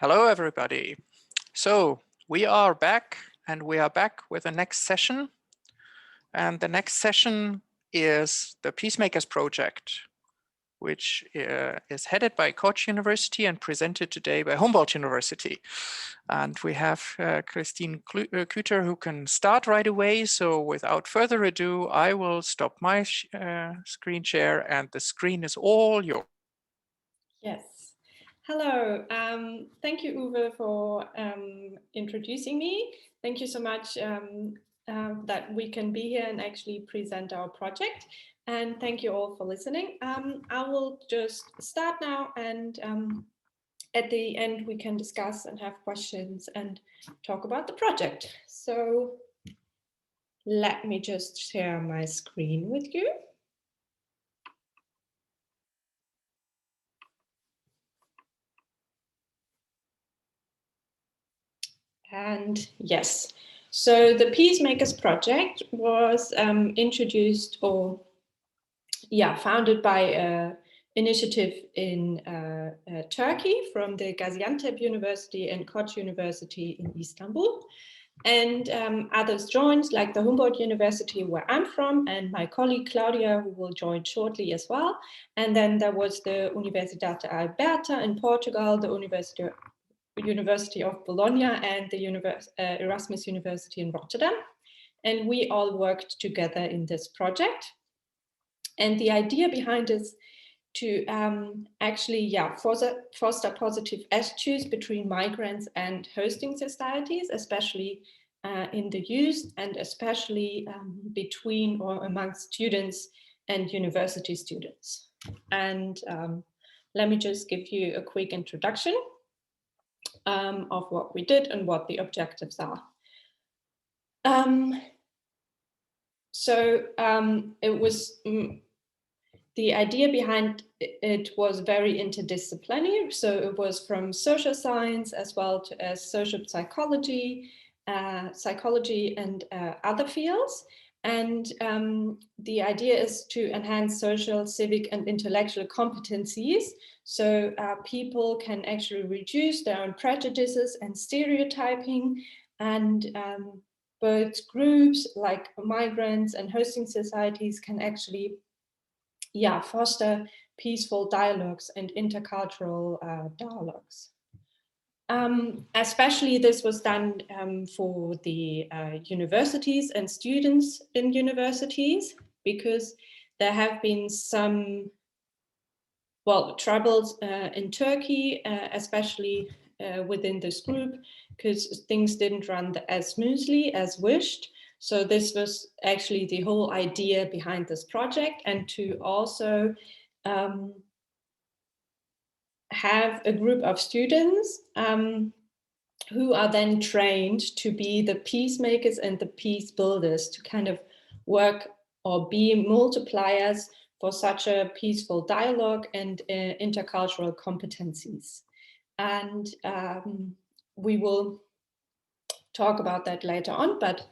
Hello, everybody. So we are back, and we are back with the next session. And the next session is the Peacemakers project, which is headed by Koch University and presented today by Humboldt University. And we have Christine Küter, who can start right away. So without further ado, I will stop my screen share, and the screen is all yours. Yes. Hello. Thank you, Uwe, for introducing me. Thank you so much that we can be here and actually present our project. And thank you all for listening. I will just start now, and at the end we can discuss and have questions and talk about the project. So let me just share my screen with you. And yes, so the Peacemakers project was introduced or founded by an initiative in Turkey from the Gaziantep University and Koç University in Istanbul. And others joined, like the Humboldt University where I'm from, and my colleague Claudia, who will join shortly as well. And then there was the Universidade Alberta in Portugal, the University of Bologna, and the Erasmus University in Rotterdam. And we all worked together in this project. And the idea behind is to actually foster positive attitudes between migrants and hosting societies, especially in the youth, and especially between or among students and university students. And let me just give you a quick introduction of what we did and what the objectives are. It was the idea behind it was very interdisciplinary. So it was from social science as well as social psychology, and other fields. And the idea is to enhance social, civic, and intellectual competencies. So people can actually reduce their own prejudices and stereotyping, and both groups like migrants and hosting societies can actually foster peaceful dialogues and intercultural dialogues. Especially this was done for the universities and students in universities, because there have been some troubles in Turkey, especially within this group, because things didn't run as smoothly as wished. So this was actually the whole idea behind this project, and to also have a group of students who are then trained to be the peacemakers and the peace builders, to kind of work or be multipliers for such a peaceful dialogue and intercultural competencies. And we will talk about that later on, but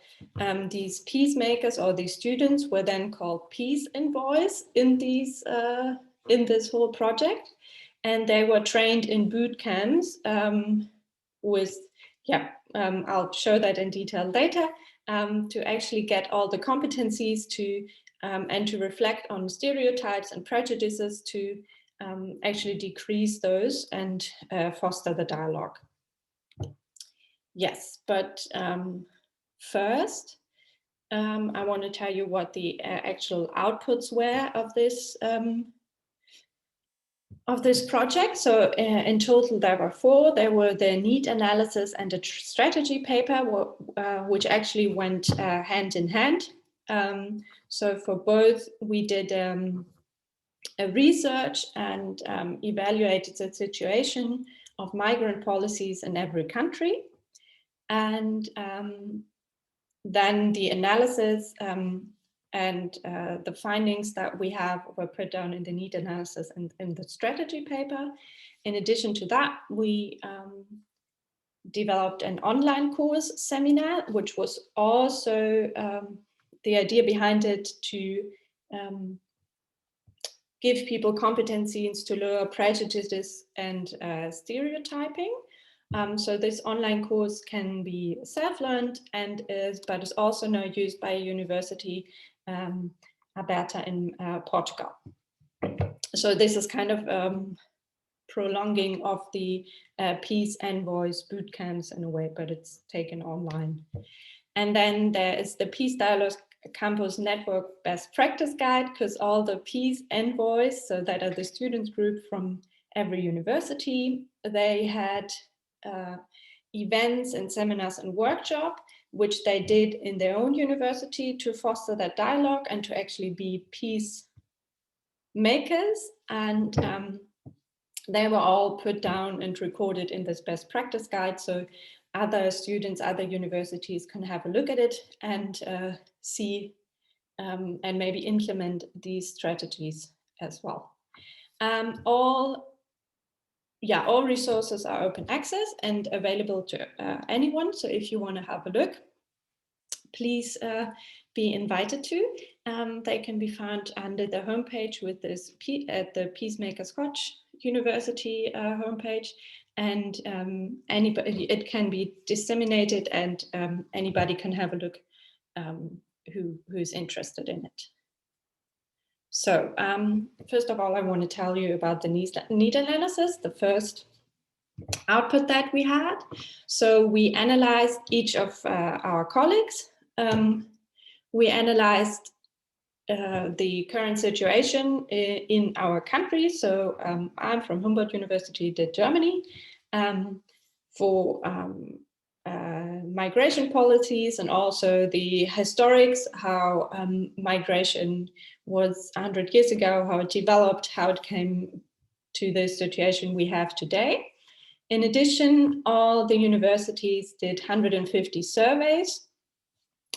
these peacemakers or these students were then called peace envoys in this whole project. And they were trained in boot camps I'll show that in detail later, to actually get all the competencies and to reflect on stereotypes and prejudices, to actually decrease those and foster the dialogue. Yes, but first, I want to tell you what the actual outputs were of this project. So in total, there were 4. There were the need analysis and a strategy paper, which actually went hand in hand. So for both, we did a research and evaluated the situation of migrant policies in every country. And then the analysis and the findings that we have were put down in the need analysis and in the strategy paper. In addition to that, we developed an online course seminar, which was also the idea behind it to give people competencies to lower prejudices and stereotyping. So this online course can be self-learned but is also now used by a university, Alberta in Portugal. So this is kind of prolonging of the Peace Envoys boot camps in a way, but it's taken online. And then there is the Peace Dialogue Campus Network Best Practice Guide, because all the Peace Envoys, so that are the students group from every university, they had events and seminars and workshops, which they did in their own university to foster that dialogue and to actually be peace makers. And they were all put down and recorded in this best practice guide. So other students, other universities can have a look at it and see and maybe implement these strategies as well. All resources are open access and available to anyone. So if you want to have a look, please be invited to. They can be found under the homepage with this at the PEACEMAKERS Scotch University homepage, and anybody, it can be disseminated, and anybody can have a look who's interested in it. So first of all, I want to tell you about the need analysis, the first output that we had. So we analyzed each of our colleagues. We analyzed the current situation in our country. So I'm from Humboldt University, Germany, for migration policies, and also the historics, how migration was 100 years ago, how it developed, how it came to the situation we have today. In addition, all the universities did 150 surveys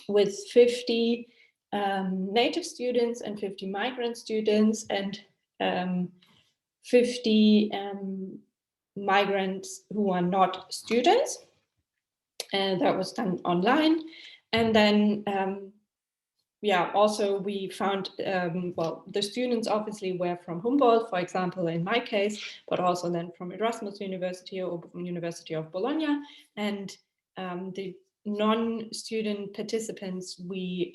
with 50 native students and 50 migrant students, and 50 migrants who are not students. And that was done online. And then, also we found, the students obviously were from Humboldt, for example, in my case, but also then from Erasmus University or University of Bologna. And the non-student participants we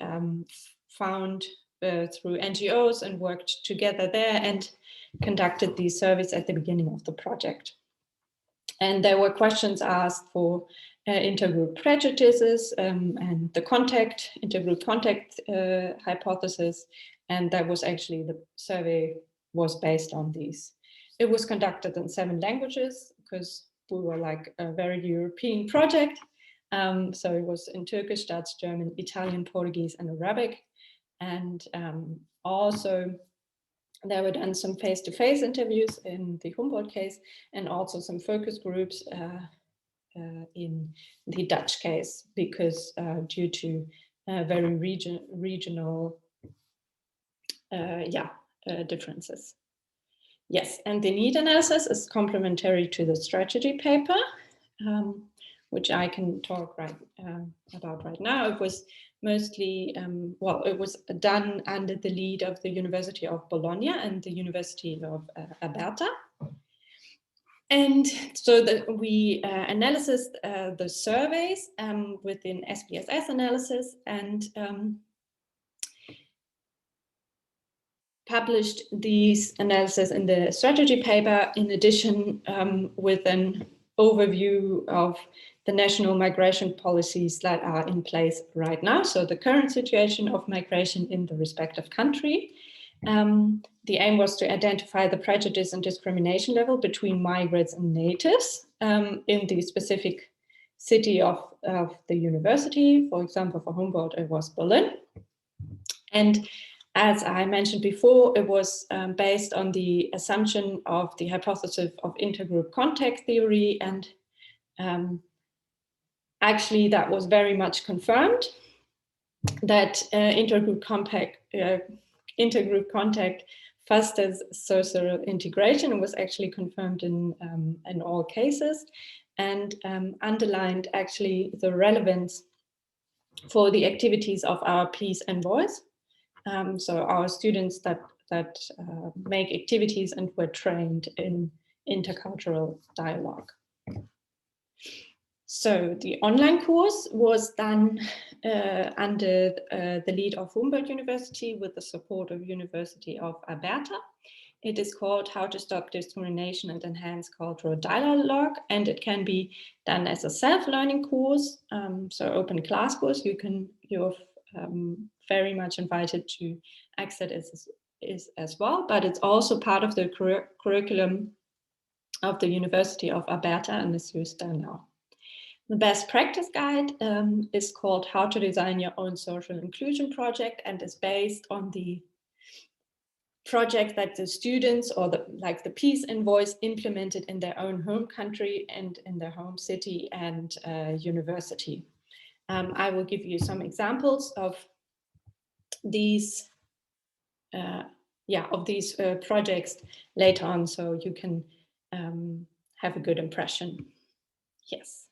found through NGOs and worked together there and conducted these surveys at the beginning of the project. And there were questions asked for intergroup prejudices and the intergroup contact hypothesis. And that was actually, the survey was based on these. It was conducted in 7 languages because we were like a very European project. So it was in Turkish, Dutch, German, Italian, Portuguese, and Arabic. And also there were done some face-to-face interviews in the Humboldt case, and also some focus groups in the Dutch case, because due to very regional differences. Yes, and the need analysis is complementary to the strategy paper, which I can talk about right now. It was mostly, it was done under the lead of the University of Bologna and the University of Alberta. And so we analyzed the surveys within SPSS analysis, and published these analyses in the strategy paper, in addition with an overview of the national migration policies that are in place right now. So the current situation of migration in the respective country. The aim was to identify the prejudice and discrimination level between migrants and natives in the specific city of the university. For example, for Humboldt, it was Berlin. And as I mentioned before, it was based on the assumption of the hypothesis of intergroup contact theory, and actually that was very much confirmed, that intergroup contact fosters social integration, and was actually confirmed in all cases, and underlined actually the relevance for the activities of our peace envoys. So our students that make activities and were trained in intercultural dialogue. So the online course was done under the lead of Humboldt University with the support of University of Alberta. It is called How to Stop Discrimination and Enhance Cultural Dialogue, and it can be done as a self-learning course, so open class course. You're very much invited to access it as well, but it's also part of the curriculum of the University of Alberta and is used there now. The best practice guide is called How to Design Your Own Social Inclusion Project, and is based on the project that the students or the Peace Envoys implemented in their own home country and in their home city and university. I will give you some examples of these projects later on, so you can have a good impression. Yes.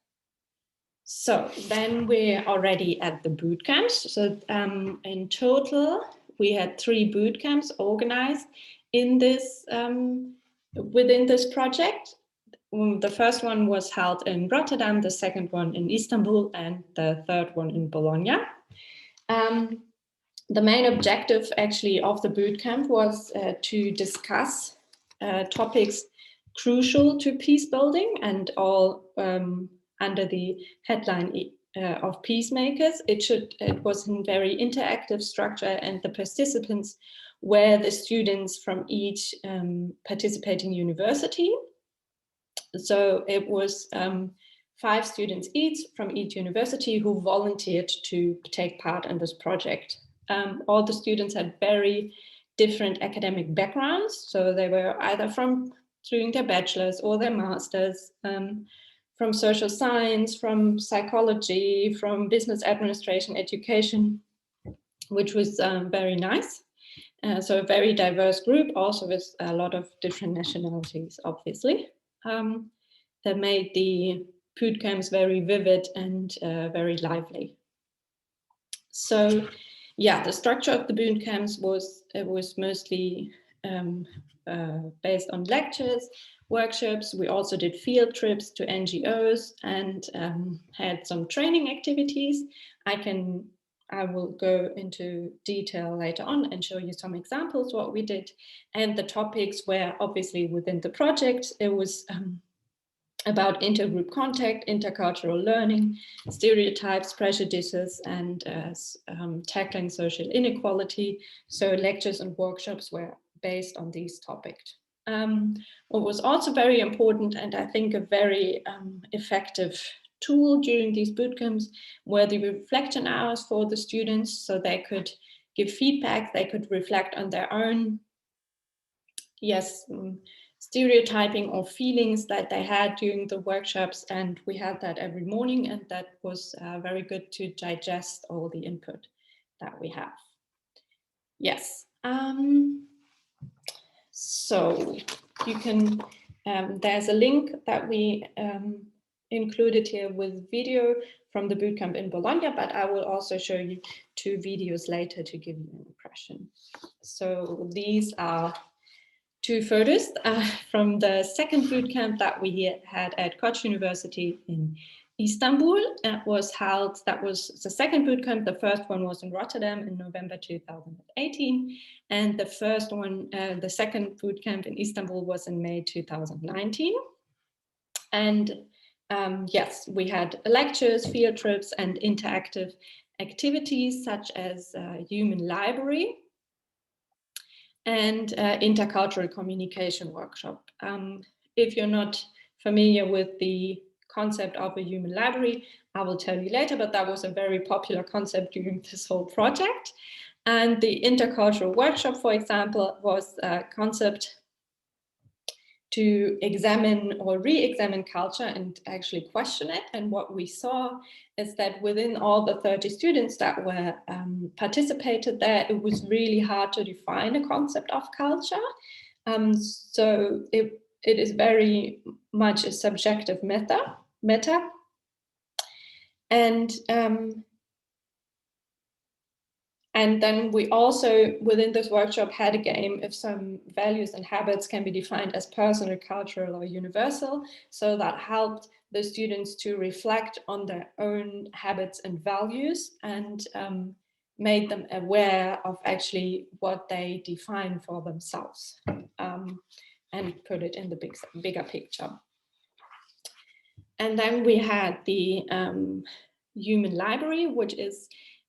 So then we're already at the boot camps. So in total, we had 3 boot camps organized in this within this project. The first one was held in Rotterdam, the second one in Istanbul, and the third one in Bologna. The main objective actually of the boot camp was to discuss topics crucial to peace building, and all under the headline of Peacemakers. It was a very interactive structure, and the participants were the students from each participating university. So it was 5 students each from each university who volunteered to take part in this project. All the students had very different academic backgrounds, so they were either from doing their bachelor's or their master's, from social science, from psychology, from business administration, education, which was very nice. So a very diverse group, also with a lot of different nationalities, obviously. That made the boot camps very vivid and very lively. So yeah, the structure of the boot camps was mostly based on lectures, workshops. We also did field trips to NGOs and had some training activities. I will go into detail later on and show you some examples what we did. And the topics were obviously within the project. It was about intergroup contact, intercultural learning, stereotypes, prejudices, and tackling social inequality. So lectures and workshops were based on these topics. What was also very important, and I think a very effective tool during these bootcamps, were the reflection hours for the students, so they could give feedback, they could reflect on their own, stereotyping or feelings that they had during the workshops, and we had that every morning, and that was very good to digest all the input that we have. Yes. So you can, there's a link that we included here with video from the bootcamp in Bologna, but I will also show you 2 videos later to give you an impression. So these are 2 photos from the second bootcamp that we had at Koç University in Istanbul. That was the second bootcamp. The first one was in Rotterdam in November 2018. And the first one, the second bootcamp in Istanbul, was in May 2019. And yes, we had lectures, field trips, and interactive activities such as human library and intercultural communication workshop. If you're not familiar with the concept of a human library, I will tell you later, but that was a very popular concept during this whole project. And the intercultural workshop, for example, was a concept to examine or re-examine culture and actually question it. And what we saw is that within all the 30 students that were participated there, it was really hard to define a concept of culture. So it is very much a subjective meta. And then we also, within this workshop, had a game if some values and habits can be defined as personal, cultural, or universal. So that helped the students to reflect on their own habits and values, and made them aware of actually what they define for themselves, and put it in the bigger picture. And then we had the human library, which is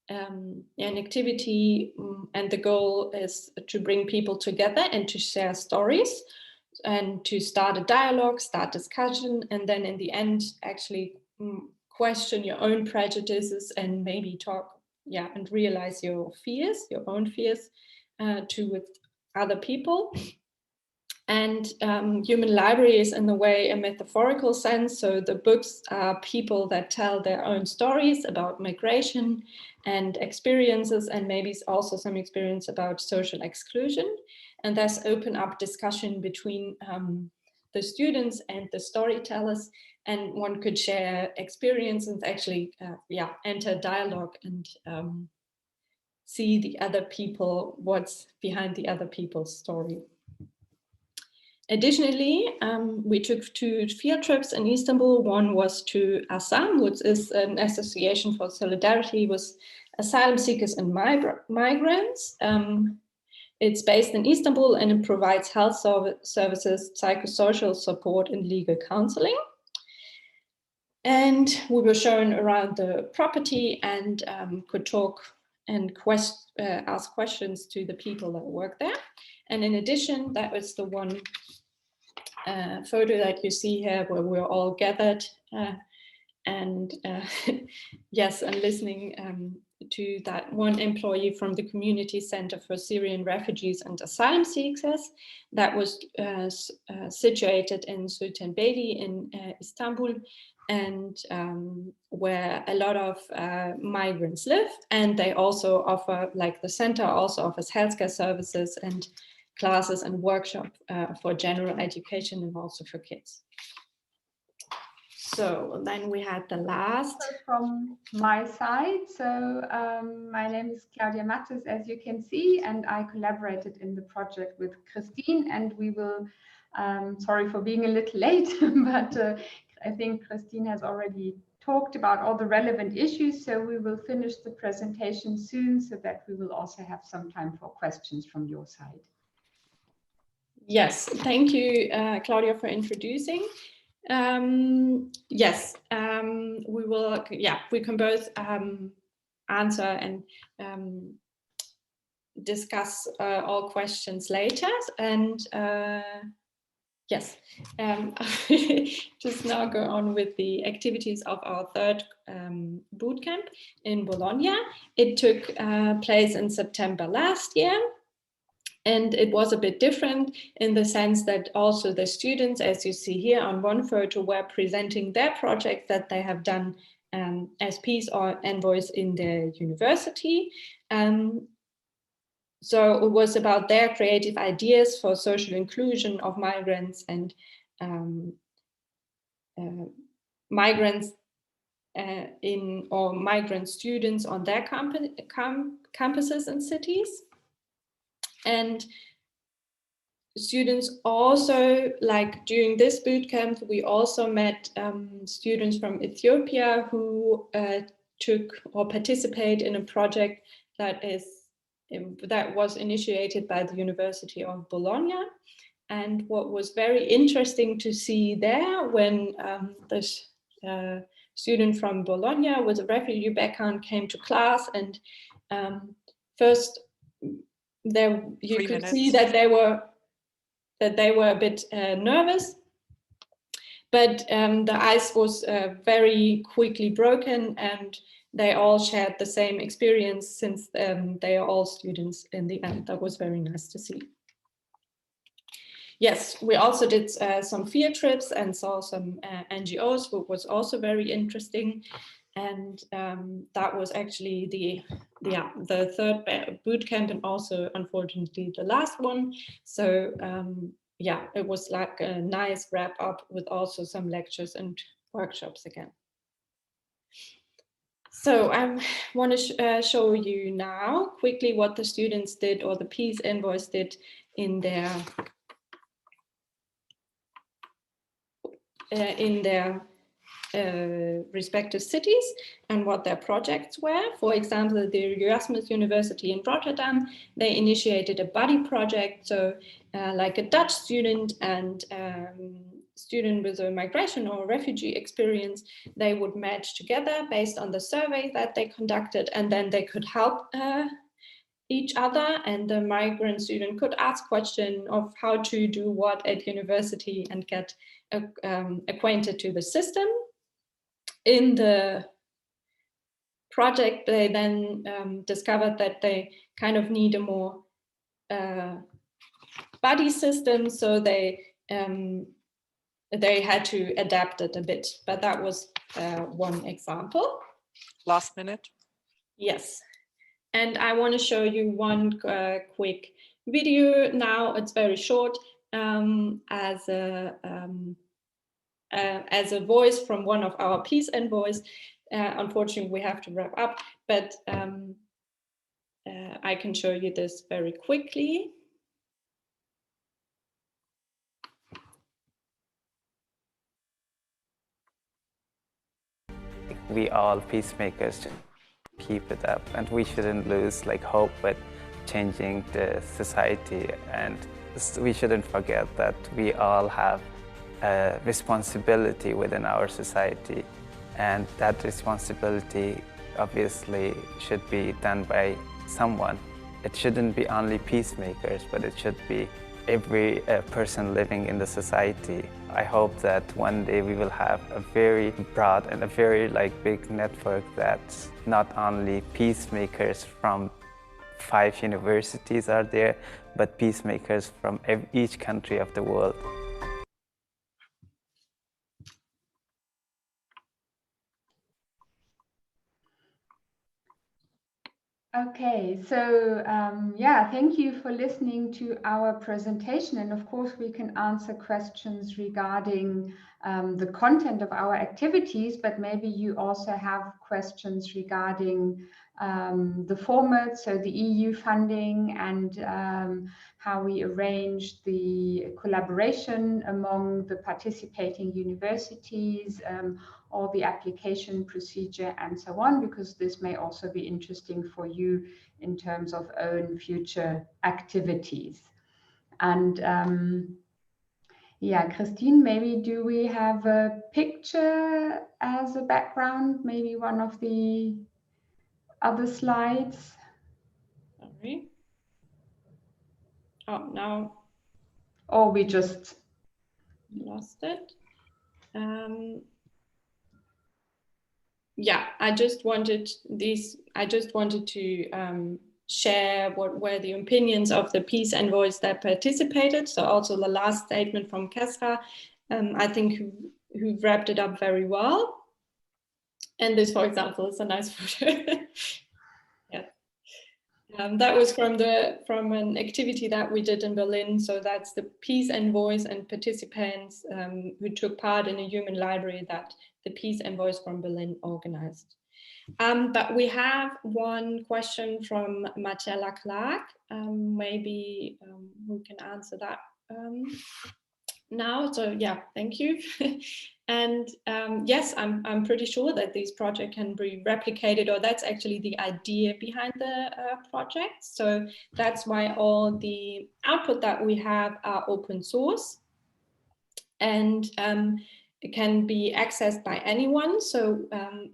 an activity, and the goal is to bring people together and to share stories and to start a dialogue, start discussion, and then in the end actually question your own prejudices and maybe talk, and realize your own fears with other people. And human library is in a way a metaphorical sense. So the books are people that tell their own stories about migration and experiences, and maybe also some experience about social exclusion. And thus open up discussion between the students and the storytellers. And one could share experience and actually enter dialogue and see the other people, what's behind the other people's story. Additionally, we took 2 field trips in Istanbul. One was to ASAM, which is an association for solidarity with asylum seekers and migrants. It's based in Istanbul, and it provides health services, psychosocial support, and legal counseling. And we were shown around the property and could talk and ask questions to the people that work there. And in addition, that was the one photo that you see here, where we're all gathered and listening to that one employee from the Community Center for Syrian Refugees and Asylum Seekers that was situated in Sultanbeyli in Istanbul, and where a lot of migrants live. And they also offer, like the center also offers healthcare services and classes and workshops for general education and also for kids. So then we had the last. From my side, so my name is Claudia Mattes, as you can see, and I collaborated in the project with Christine, and we will, sorry for being a little late, but I think Christine has already talked about all the relevant issues, so we will finish the presentation soon so that we will also have some time for questions from your side. Yes, thank you, Claudia, for introducing. Yes, we will, we can both answer and discuss all questions later. And yes, just now go on with the activities of our 3rd bootcamp in Bologna. It took place in September last year. And it was a bit different in the sense that also the students, as you see here on one photo, were presenting their project that they have done as peace or envoys in their university. So it was about their creative ideas for social inclusion of migrants and migrants or migrant students on their campuses and cities. And students also, like during this bootcamp, we also met students from Ethiopia who took or participate in a project that was initiated by the University of Bologna. And what was very interesting to see there, when this student from Bologna with a refugee background came to class, and first there you could see that they were a bit nervous, but the ice was very quickly broken, and they all shared the same experience, since they are all students in the end. That was very nice to see. Yes, we also did some field trips and saw some NGOs, which was also very interesting. And that was actually the 3rd bootcamp, and also unfortunately the last one. So it was like a nice wrap up with also some lectures and workshops again. So I want to show you now quickly what the students did, or the Peace Envoys did in their respective cities and what their projects were. For example, the Erasmus University in Rotterdam, they initiated a buddy project. So like a Dutch student and student with a migration or refugee experience, they would match together based on the survey that they conducted, and then they could help each other, and the migrant student could ask questions of how to do what at university and get acquainted to the system. In the project, they then discovered that they kind of need a more buddy system, so they had to adapt it a bit, but that was one example. Last minute. Yes. And I want to show you one quick video now. It's very short, as a voice from one of our peace envoys. Unfortunately, we have to wrap up, but I can show you this very quickly. We all peacemakers, keep it up, and we shouldn't lose hope with changing the society, and we shouldn't forget that we all have a responsibility within our society, and that responsibility obviously should be done by someone. It shouldn't be only peacemakers, but it should be every person living in the society. I hope that one day we will have a very broad and a very big network that's not only peacemakers from 5 universities are there, but peacemakers from each country of the world. Okay, so yeah, thank you for listening to our presentation. And of course, we can answer questions regarding the content of our activities, but maybe you also have questions regarding the format, so the EU funding, and how we arrange the collaboration among the participating universities, or the application procedure and so on, because this may also be interesting for you in terms of own future activities. And yeah, Christine, maybe do we have a picture as a background? Maybe one of the other slides? Sorry. Oh, now. Or we just lost it. Yeah, I just wanted to share what were the opinions of the peace envoys that participated. So also the last statement from Kesra, I think who wrapped it up very well. And this, for example, is a nice photo. Yeah. That was from an activity that we did in Berlin. So that's the peace envoys and participants who took part in a human library that the peace envoys from Berlin organized. But we have one question from Marcella Clark. Maybe we can answer that now. So yeah, thank you. And yes, I'm pretty sure that this project can be replicated, or that's actually the idea behind the project. So that's why all the output that we have are open source, and it can be accessed by anyone. So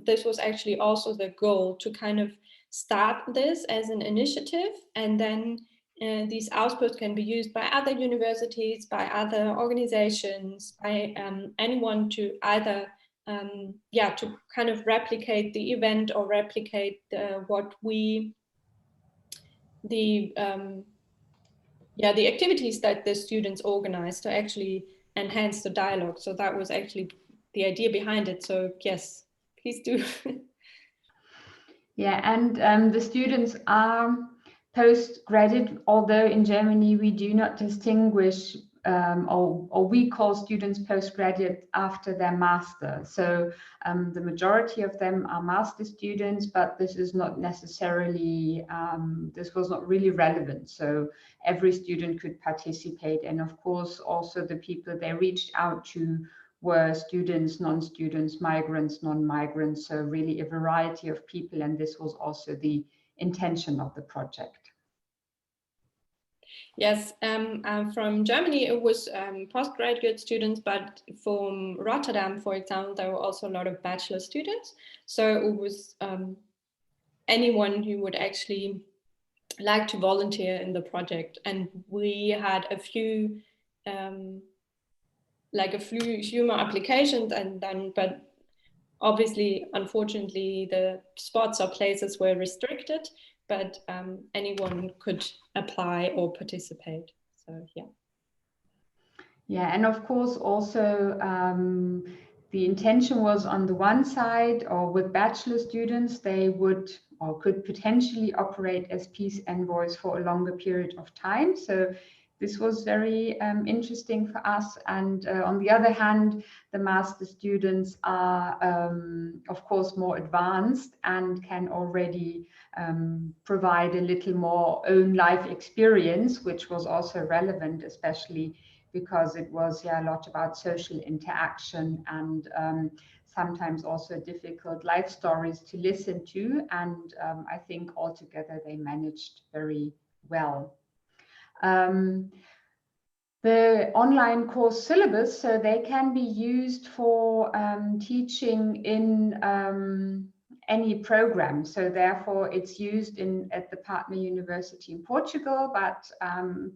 this was actually also the goal, to kind of start this as an initiative, and then these outputs can be used by other universities, by other organizations, by anyone to either to kind of replicate the event or replicate the activities that the students organize to actually enhance the dialogue. So that was actually the idea behind it. So yes, please do. Yeah, and the students are postgraduate, although in Germany we do not distinguish, or we call students postgraduate after their master. So the majority of them are master students, but this is not necessarily, this was not really relevant. So every student could participate. And of course, also the people they reached out to were students, non-students, migrants, non-migrants, so really a variety of people, and this was also the intention of the project. Yes, from Germany it was postgraduate students, but from Rotterdam, for example, there were also a lot of bachelor students. So it was anyone who would actually like to volunteer in the project, and we had a few more applications, and then but obviously, unfortunately, the spots or places were restricted, but anyone could apply or participate. So yeah. Yeah, and of course also the intention was on the one side, or with bachelor students, they would or could potentially operate as peace envoys for a longer period of time. So this was very interesting for us. And on the other hand, the master students are, of course, more advanced and can already provide a little more own life experience, which was also relevant, especially because it was a lot about social interaction and sometimes also difficult life stories to listen to. And I think altogether they managed very well. The online course syllabus, so they can be used for teaching in any program. So therefore it's used at the partner university in Portugal, but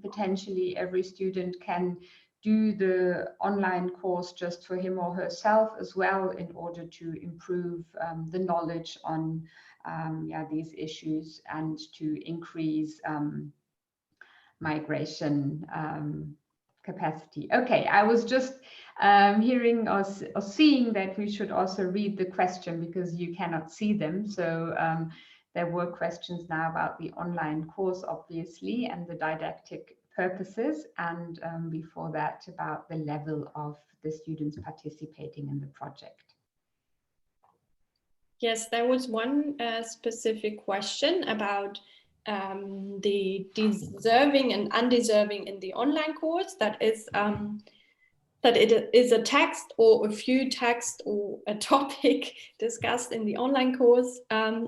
potentially every student can do the online course just for him or herself as well, in order to improve the knowledge on these issues and to increase migration capacity. Okay, I was just hearing or seeing that we should also read the question because you cannot see them. So there were questions now about the online course, obviously, and the didactic purposes, and before that about the level of the students participating in the project. Yes, there was one specific question about the deserving and undeserving in the online course. That is that it is a text or a few texts or a topic discussed in the online course.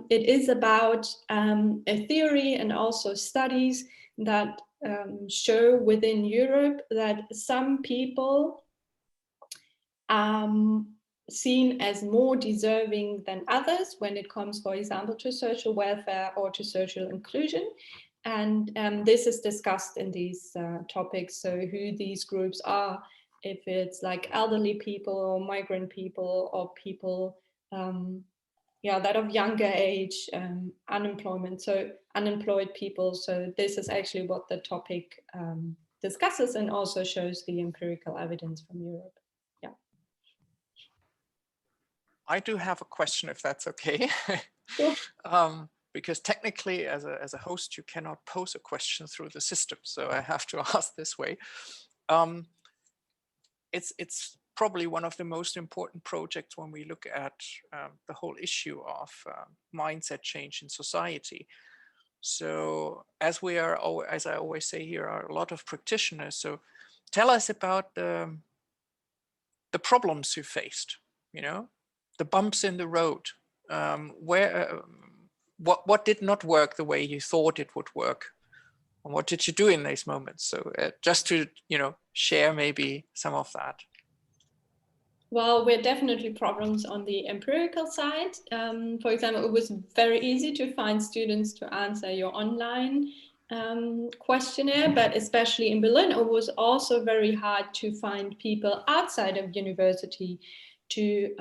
It is about a theory and also studies that show within Europe that some people seen as more deserving than others when it comes, for example, to social welfare or to social inclusion. And this is discussed in these topics. So who these groups are, if it's like elderly people or migrant people or people that of younger age, unemployed people. So this is actually what the topic discusses and also shows the empirical evidence from Europe. I do have a question, if that's okay. Sure. Because technically, as a host, you cannot pose a question through the system, so I have to ask this way. It's probably one of the most important projects when we look at the whole issue of mindset change in society. So, as I always say here, are a lot of practitioners. So, tell us about the problems you faced. The bumps in the road, what did not work the way you thought it would work, and what did you do in these moments? So just to share maybe some of that. Well, we're definitely problems on the empirical side. For example, it was very easy to find students to answer your online questionnaire, but especially in Berlin, it was also very hard to find people outside of university to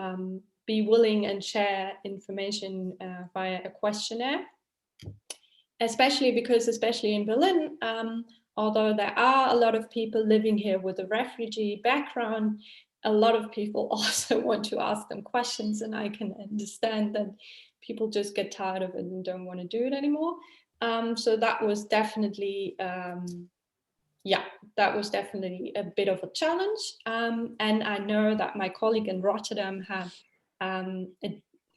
be willing and share information via a questionnaire. Especially in Berlin, although there are a lot of people living here with a refugee background, a lot of people also want to ask them questions, and I can understand that people just get tired of it and don't want to do it anymore. So that was definitely a bit of a challenge. And I know that my colleague in Rotterdam had a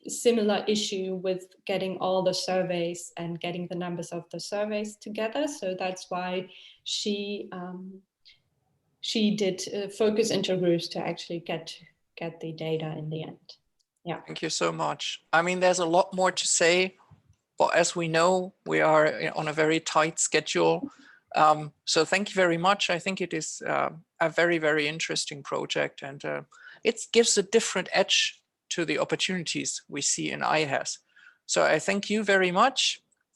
similar issue with getting all the surveys and getting the numbers of the surveys together. So that's why she she did focus intergroups to actually get the data in the end. Yeah. Thank you so much. I mean, there's a lot more to say, but as we know, we are on a very tight schedule. So thank you very much. I think it is a very, very interesting project, and it gives a different edge to the opportunities we see in IHAS. So I thank you very much.